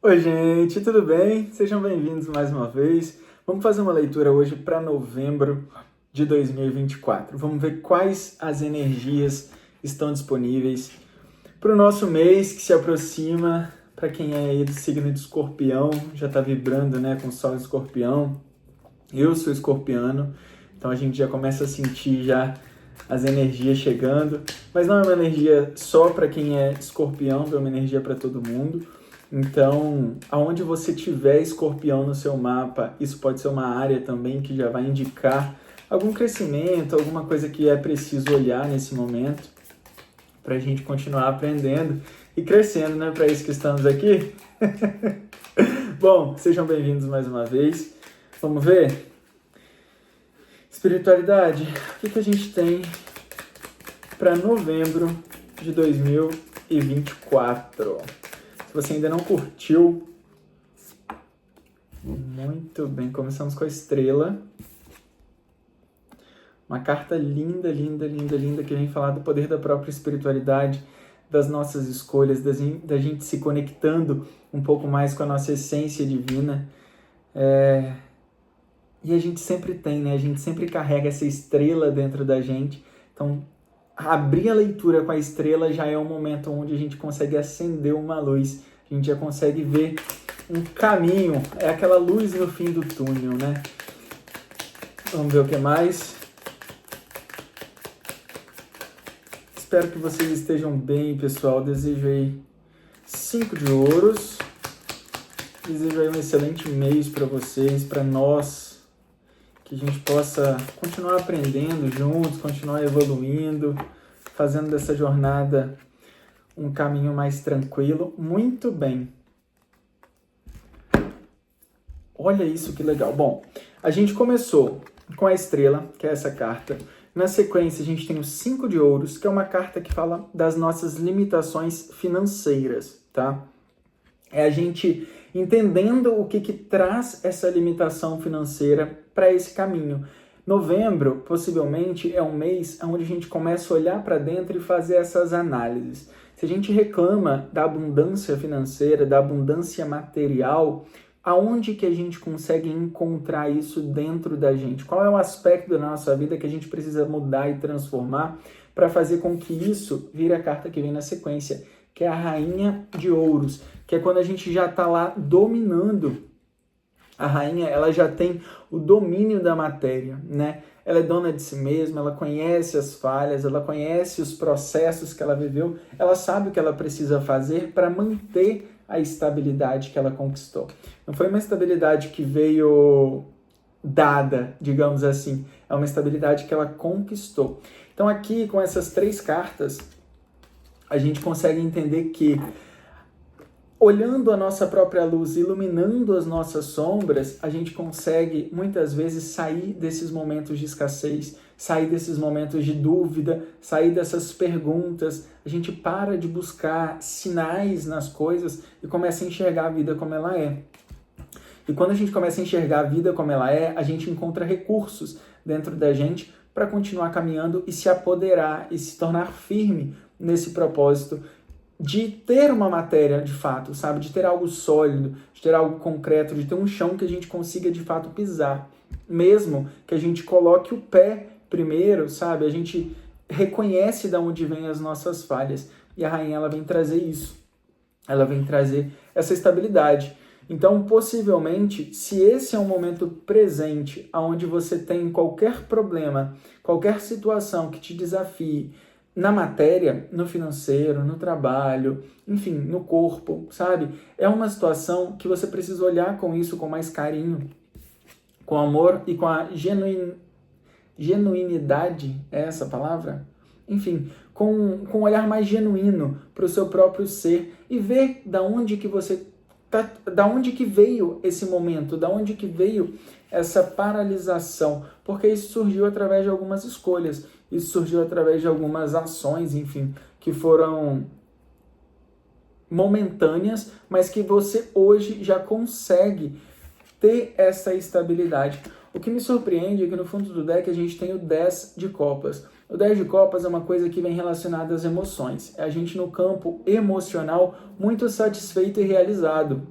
Oi, gente, tudo bem? Sejam bem-vindos mais uma vez. Vamos fazer uma leitura hoje para novembro de 2024. Vamos ver quais as energias estão disponíveis para o nosso mês que se aproxima. Para quem é aí do signo de Escorpião, já está vibrando, né, com o Sol em Escorpião. Eu sou escorpiano, então a gente já começa a sentir já as energias chegando. Mas não é uma energia só para quem é escorpião, é uma energia para todo mundo. Então, aonde você tiver escorpião no seu mapa, isso pode ser uma área também que já vai indicar algum crescimento, alguma coisa que é preciso olhar nesse momento para a gente continuar aprendendo e crescendo, né? Para isso que estamos aqui. Bom, sejam bem-vindos mais uma vez. Vamos ver? Espiritualidade, o que a gente tem para novembro de 2024? Se você ainda não curtiu, muito bem, começamos com a estrela. Uma carta linda, linda, linda, linda, que vem falar do poder da própria espiritualidade, das nossas escolhas, da gente se conectando um pouco mais com a nossa essência divina. E a gente sempre tem, né? A gente sempre carrega essa estrela dentro da gente. Então, abrir a leitura com a estrela já é um momento onde a gente consegue acender uma luz. A gente já consegue ver um caminho. É aquela luz no fim do túnel, né? Vamos ver o que mais. Espero que vocês estejam bem, pessoal. Desejo aí 5 de ouros. Desejo aí um excelente mês para vocês, para nós. Que a gente possa continuar aprendendo juntos, continuar evoluindo, fazendo dessa jornada um caminho mais tranquilo. Muito bem. Olha isso que legal. Bom, a gente começou com a estrela, que é essa carta. Na sequência, a gente tem o 5 de ouros, que é uma carta que fala das nossas limitações financeiras, tá? É a gente entendendo o que traz essa limitação financeira para esse caminho. Novembro, possivelmente, é um mês onde a gente começa a olhar para dentro e fazer essas análises. Se a gente reclama da abundância financeira, da abundância material, aonde que a gente consegue encontrar isso dentro da gente? Qual é o aspecto da nossa vida que a gente precisa mudar e transformar para fazer com que isso vire a carta que vem na sequência, que é a Rainha de Ouros, que é quando a gente já está lá dominando. A rainha, ela já tem o domínio da matéria, né? Ela é dona de si mesma, ela conhece as falhas, ela conhece os processos que ela viveu, ela sabe o que ela precisa fazer para manter a estabilidade que ela conquistou. Não foi uma estabilidade que veio dada, digamos assim, é uma estabilidade que ela conquistou. Então aqui, com essas 3 cartas, a gente consegue entender que olhando a nossa própria luz, iluminando as nossas sombras, a gente consegue, muitas vezes, sair desses momentos de escassez, sair desses momentos de dúvida, sair dessas perguntas. A gente para de buscar sinais nas coisas e começa a enxergar a vida como ela é. E quando a gente começa a enxergar a vida como ela é, a gente encontra recursos dentro da gente para continuar caminhando e se apoderar e se tornar firme nesse propósito de ter uma matéria de fato, sabe? De ter algo sólido, de ter algo concreto, de ter um chão que a gente consiga de fato pisar. Mesmo que a gente coloque o pé primeiro, sabe? A gente reconhece de onde vêm as nossas falhas. E a rainha, ela vem trazer isso. Ela vem trazer essa estabilidade. Então, possivelmente, se esse é um momento presente, onde você tem qualquer problema, qualquer situação que te desafie, na matéria, no financeiro, no trabalho, enfim, no corpo, sabe? É uma situação que você precisa olhar com isso com mais carinho, com amor e com a genuinidade, é essa a palavra? Enfim, com um olhar mais genuíno para o seu próprio ser e ver da onde que você tá, da onde que veio esse momento, da onde que veio essa paralisação, porque isso surgiu através de algumas escolhas, isso surgiu através de algumas ações, enfim, que foram momentâneas, mas que você hoje já consegue ter essa estabilidade. O que me surpreende é que no fundo do deck a gente tem o 10 de copas. O 10 de copas é uma coisa que vem relacionada às emoções. É a gente no campo emocional muito satisfeito e realizado.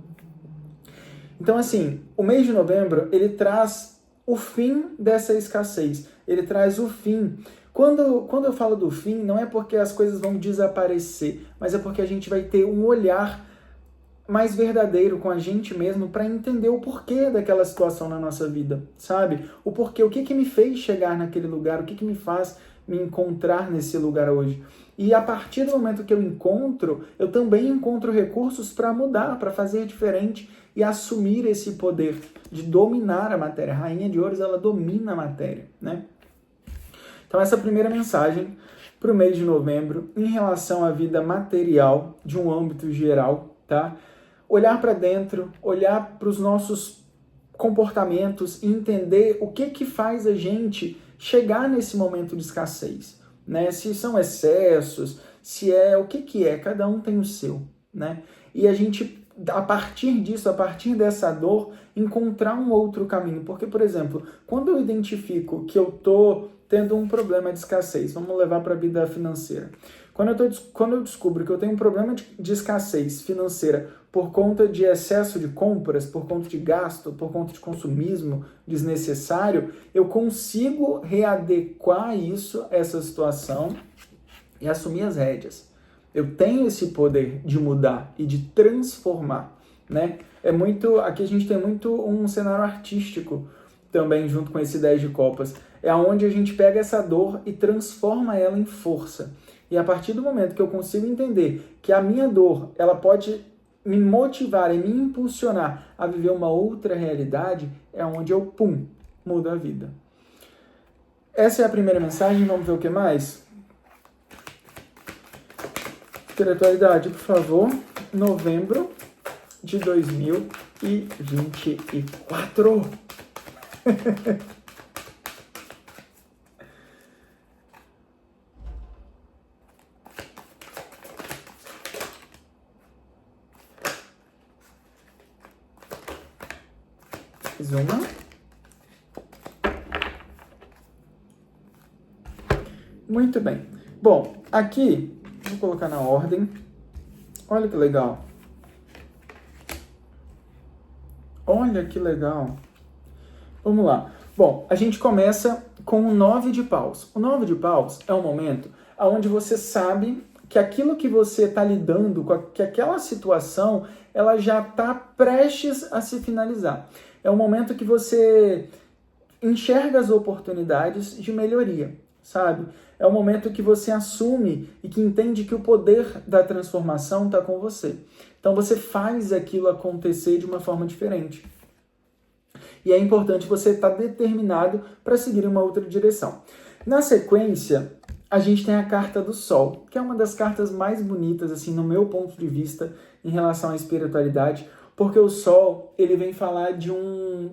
Então, assim, o mês de novembro, ele traz o fim dessa escassez. Ele traz o fim. Quando eu falo do fim, não é porque as coisas vão desaparecer, mas é porque a gente vai ter um olhar mais verdadeiro com a gente mesmo para entender o porquê daquela situação na nossa vida, sabe? O porquê, o que que me fez chegar naquele lugar, o que que me faz me encontrar nesse lugar hoje. E a partir do momento que eu encontro, eu também encontro recursos para mudar, para fazer diferente e assumir esse poder de dominar a matéria. A Rainha de Ouros, ela domina a matéria, né? Então essa é a primeira mensagem para o mês de novembro em relação à vida material de um âmbito geral, tá? Olhar para dentro, olhar para os nossos comportamentos e entender o que que faz a gente chegar nesse momento de escassez, né? Se são excessos, se é o que que é, cada um tem o seu, né? E a gente, a partir disso, a partir dessa dor, encontrar um outro caminho. Porque, por exemplo, quando eu identifico que eu tô tendo um problema de escassez, vamos levar para a vida financeira. Quando eu descubro que eu tenho um problema de escassez financeira por conta de excesso de compras, por conta de gasto, por conta de consumismo desnecessário, eu consigo readequar isso, essa situação, e assumir as rédeas. Eu tenho esse poder de mudar e de transformar, né? Aqui a gente tem muito um cenário artístico também junto com esse 10 de copas. É onde a gente pega essa dor e transforma ela em força. E a partir do momento que eu consigo entender que a minha dor, ela pode me motivar e me impulsionar a viver uma outra realidade, é onde eu, mudo a vida. Essa é a primeira mensagem, vamos ver o que mais? Espiritualidade, por favor, novembro de 2024. Mais uma. Muito bem. Bom, aqui, vou colocar na ordem. Olha que legal. Olha que legal. Vamos lá. Bom, a gente começa com o 9 de paus. O 9 de paus é um momento onde você sabe que aquilo que você está lidando, que aquela situação, ela já está prestes a se finalizar. É um momento que você enxerga as oportunidades de melhoria, sabe? É um momento que você assume e que entende que o poder da transformação está com você. Então você faz aquilo acontecer de uma forma diferente. E é importante você estar determinado para seguir uma outra direção. Na sequência, a gente tem a carta do Sol, que é uma das cartas mais bonitas, assim, no meu ponto de vista, em relação à espiritualidade, porque o Sol, ele vem falar de um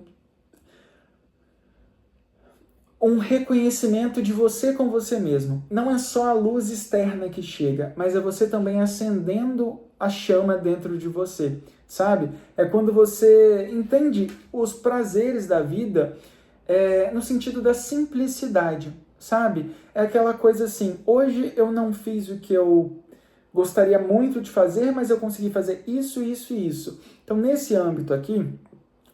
reconhecimento de você com você mesmo. Não é só a luz externa que chega, mas é você também acendendo a chama dentro de você, sabe? É quando você entende os prazeres da vida no sentido da simplicidade, sabe? É aquela coisa assim, hoje eu não fiz o que eu gostaria muito de fazer, mas eu consegui fazer isso, isso e isso. Então, nesse âmbito aqui,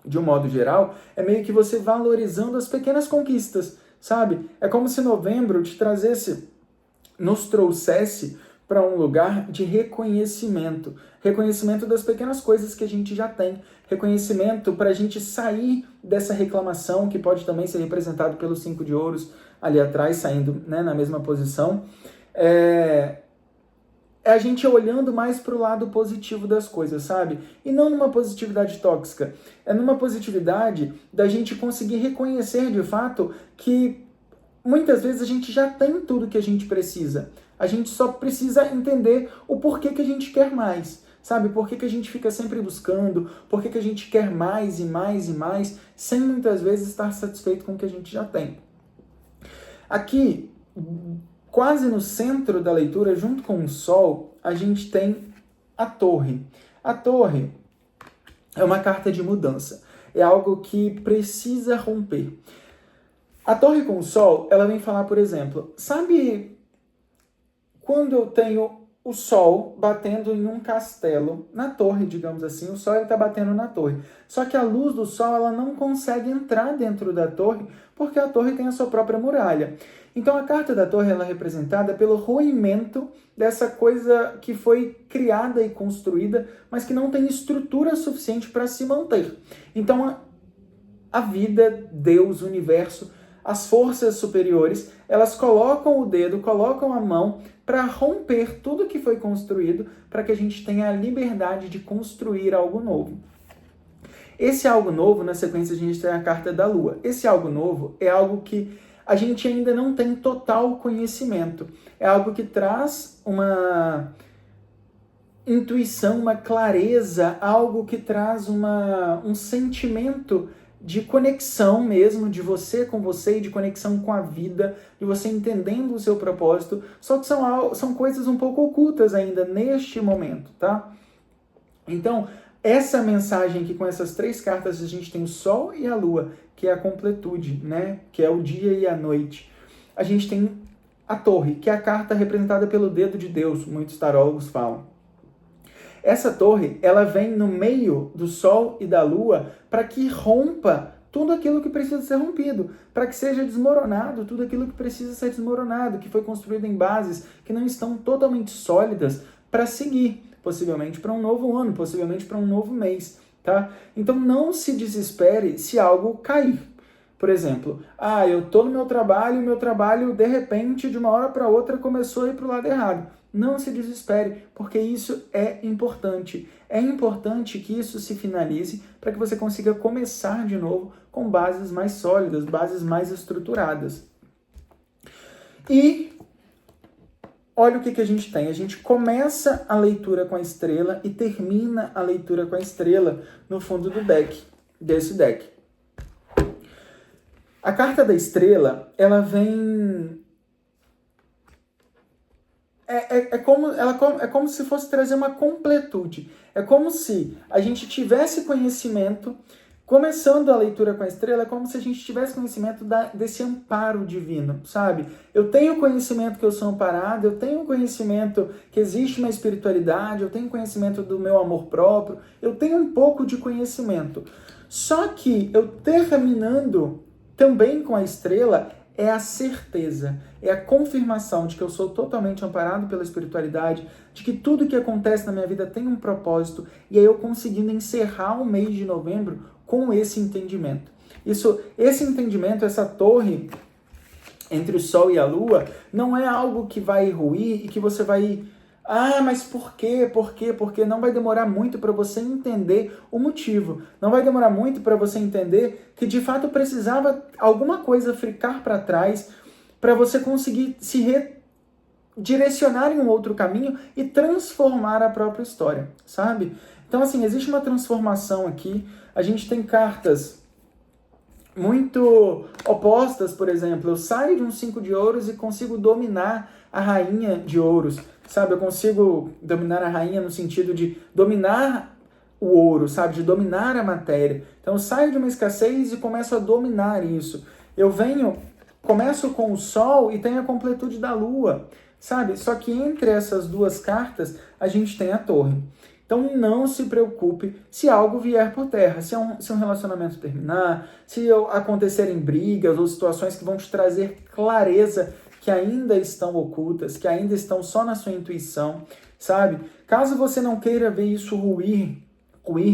de um modo geral, é meio que você valorizando as pequenas conquistas, sabe? É como se novembro nos trouxesse para um lugar de reconhecimento. Reconhecimento das pequenas coisas que a gente já tem. Reconhecimento para a gente sair dessa reclamação, que pode também ser representado pelos 5 de ouros ali atrás, saindo, né, na mesma posição. É a gente olhando mais para o lado positivo das coisas, sabe? E não numa positividade tóxica. É numa positividade da gente conseguir reconhecer de fato que muitas vezes a gente já tem tudo que a gente precisa. A gente só precisa entender o porquê que a gente quer mais, sabe? Por que a gente fica sempre buscando, por que a gente quer mais e mais e mais, sem muitas vezes estar satisfeito com o que a gente já tem. Aqui, quase no centro da leitura, junto com o Sol, a gente tem a Torre. A Torre é uma carta de mudança. É algo que precisa romper. A Torre com o Sol, ela vem falar, por exemplo, sabe quando eu tenho o sol batendo em um castelo, na torre, digamos assim. O sol está batendo na torre. Só que a luz do sol ela não consegue entrar dentro da torre, porque a torre tem a sua própria muralha. Então a carta da torre ela é representada pelo ruimento dessa coisa que foi criada e construída, mas que não tem estrutura suficiente para se manter. Então a vida, Deus, o universo, as forças superiores, elas colocam o dedo, colocam a mão para romper tudo que foi construído, para que a gente tenha a liberdade de construir algo novo. Esse algo novo, na sequência, a gente tem a carta da Lua. Esse algo novo é algo que a gente ainda não tem total conhecimento. É algo que traz uma intuição, uma clareza, algo que traz um sentimento de conexão mesmo, de você com você e de conexão com a vida, de você entendendo o seu propósito, só que são coisas um pouco ocultas ainda neste momento, tá? Então, essa mensagem aqui com essas 3 cartas, a gente tem o Sol e a Lua, que é a completude, né? Que é o dia e a noite. A gente tem a Torre, que é a carta representada pelo dedo de Deus, muitos tarólogos falam. Essa torre, ela vem no meio do Sol e da Lua para que rompa tudo aquilo que precisa ser rompido, para que seja desmoronado tudo aquilo que precisa ser desmoronado, que foi construído em bases que não estão totalmente sólidas para seguir, possivelmente para um novo ano, possivelmente para um novo mês, tá? Então não se desespere se algo cair. Por exemplo, eu estou no meu trabalho e o meu trabalho, de repente, de uma hora para outra, começou a ir para o lado errado. Não se desespere, porque isso é importante. É importante que isso se finalize para que você consiga começar de novo com bases mais sólidas, bases mais estruturadas. E olha o que a gente tem. A gente começa a leitura com a estrela e termina a leitura com a estrela no fundo do deck, desse deck. A carta da estrela, ela vem... É como se fosse trazer uma completude. É como se a gente tivesse conhecimento, começando a leitura com a estrela, é como se a gente tivesse conhecimento desse amparo divino, sabe? Eu tenho conhecimento que eu sou amparado, eu tenho conhecimento que existe uma espiritualidade, eu tenho conhecimento do meu amor próprio, eu tenho um pouco de conhecimento. Só que eu terminando também com a estrela, é a certeza, é a confirmação de que eu sou totalmente amparado pela espiritualidade, de que tudo que acontece na minha vida tem um propósito, e aí eu conseguindo encerrar o mês de novembro com esse entendimento. Esse entendimento, essa torre entre o Sol e a Lua, não é algo que vai ruir e que você vai... mas por quê? Por quê? Porque não vai demorar muito para você entender o motivo. Não vai demorar muito para você entender que de fato precisava alguma coisa ficar para trás para você conseguir se direcionar em um outro caminho e transformar a própria história, sabe? Então, assim, existe uma transformação aqui. A gente tem cartas muito opostas, por exemplo. Eu saio de um 5 de ouros e consigo dominar a rainha de ouros, sabe? Eu consigo dominar a rainha no sentido de dominar o ouro, sabe? De dominar a matéria. Então eu saio de uma escassez e começo a dominar isso. Começo com o Sol e tenho a completude da Lua, sabe? Só que entre essas 2 cartas a gente tem a Torre. Então não se preocupe se algo vier por terra, se um relacionamento terminar, se acontecerem brigas ou situações que vão te trazer clareza que ainda estão ocultas, que ainda estão só na sua intuição, sabe? Caso você não queira ver isso ruir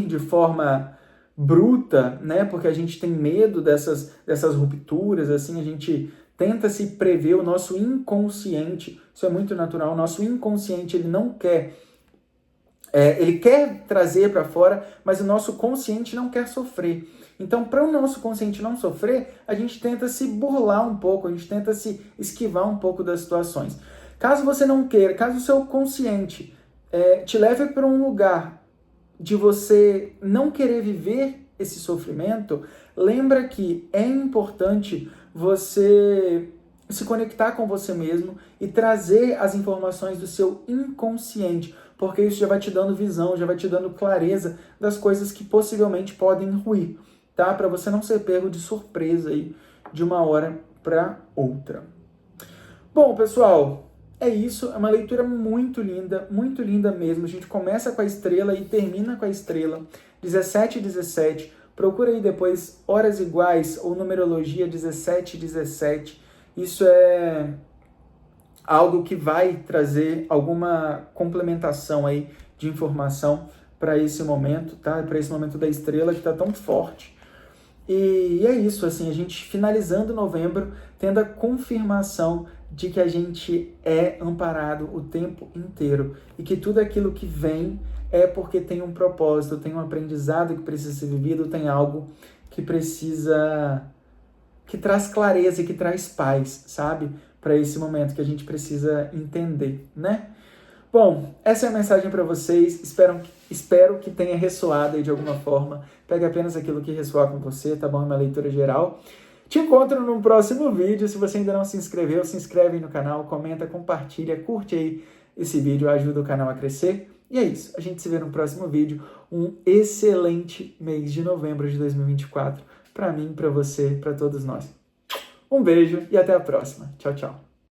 de forma bruta, né? Porque a gente tem medo dessas rupturas, assim, a gente tenta se prever o nosso inconsciente, isso é muito natural, o nosso inconsciente, ele não quer... ele quer trazer para fora, mas o nosso consciente não quer sofrer. Então, para o nosso consciente não sofrer, a gente tenta se burlar um pouco, a gente tenta se esquivar um pouco das situações. Caso você não queira, caso o seu consciente te leve para um lugar de você não querer viver esse sofrimento, lembra que é importante você se conectar com você mesmo e trazer as informações do seu inconsciente, porque isso já vai te dando visão, já vai te dando clareza das coisas que possivelmente podem ruir, tá? Para você não ser pego de surpresa aí de uma hora para outra. Bom, pessoal, é isso, é uma leitura muito linda mesmo. A gente começa com a estrela e termina com a estrela, 17 e 17. Procura aí depois Horas Iguais ou numerologia 17 e 17. Isso é algo que vai trazer alguma complementação aí de informação para esse momento, tá? Para esse momento da estrela que está tão forte. E é isso, assim, a gente finalizando novembro, tendo a confirmação de que a gente é amparado o tempo inteiro e que tudo aquilo que vem é porque tem um propósito, tem um aprendizado que precisa ser vivido, tem algo que precisa, que traz clareza e que traz paz, sabe? Para esse momento que a gente precisa entender, né? Bom, essa é a mensagem para vocês. Espero que tenha ressoado aí de alguma forma. Pega apenas aquilo que ressoar com você, tá bom? É uma leitura geral. Te encontro no próximo vídeo. Se você ainda não se inscreveu, se inscreve aí no canal, comenta, compartilha, curte aí esse vídeo, ajuda o canal a crescer. E é isso. A gente se vê no próximo vídeo. Um excelente mês de novembro de 2024 para mim, para você, para todos nós. Um beijo e até a próxima. Tchau, tchau.